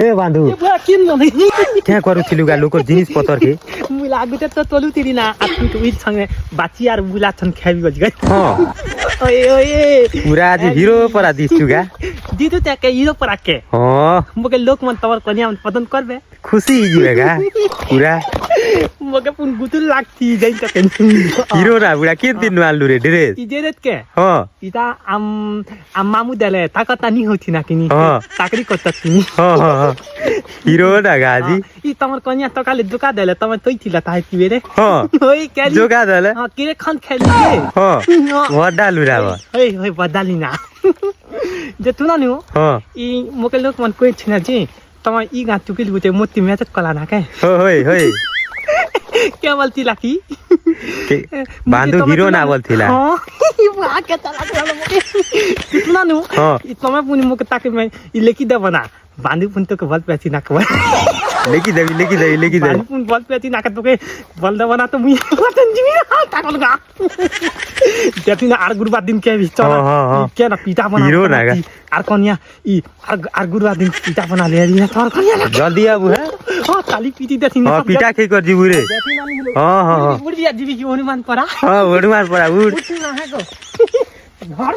এ বান্ধু কে করুছিলু গা লোকর জিনিস পতর কে মুই লাগুতে তো তলুতিরি না আর তুই উইর সঙ্গে বাচি আর বুলাছন খাবি গজ গাই হ্যাঁ ওয়ে ওয়ে পুরা আজি হিরো পরা দিছু গা দিদু তাকে হিরো পরাকে হ্যাঁ মোকে লোক মন তোমার কনিয়া পছন্দ করবে খুশি হইজিবে গা পুরা মোকে পুন গুতুল লাগতি যাই তাকে হিরো না পুরা কে দিন আলু রে ড্রেস ইজেরেত কে হ্যাঁ ইতা আম মামু দেলে তাকতা নি হইছি না কিনি চাকরি করতাছি হ্যাঁ হ্যাঁ হিরো না গা আজি ই তোমার কনিয়া তো কালে দোকা দেলে তোমার তৈ ছিলা তাই কি রে হ্যাঁ ওই কেলি জোগা দলে হ্যাঁ কিরে খান খেলি হ্যাঁ ওডা লুরাব ওই ওই বদালি না যে তুই না নিও হ্যাঁ ই মোকে লোক মন কইছি না যে তোমার ই গা চুকিল বুতে মতি মেজাত কলা না কে হই হই কে বলতি লাকি বান্ধু হিরো না বলছিলা হ্যাঁ আকে তালা কলা মোকে তুই না নিও ই তোমার পুনি মোকে তাকে মে ই লেখি দেব না বান্ধু পুন তোকে বল পেছি না কবা লেখি দেবি বান্ধু পুন বল পেছি না কে তোকে বল দেব না তো মুই কতন জিবি না টাকল গা যেতি না আর গুরুবার দিন কে বিচনা কে না পিঠা বানা হিরো না গা আর কনিয়া ই আর গুরুবার দিন পিঠা বানা লে নি তোর কনিয়া জলদি আবু হ্যাঁ কালি পিটি দেছি না পিঠা খেই কর জিবু রে হ্যাঁ হ্যাঁ বুড়ি জিবি কি অনুমান করা হ্যাঁ ওড়মার পড়া উড় না হ্যাঁ গো ধর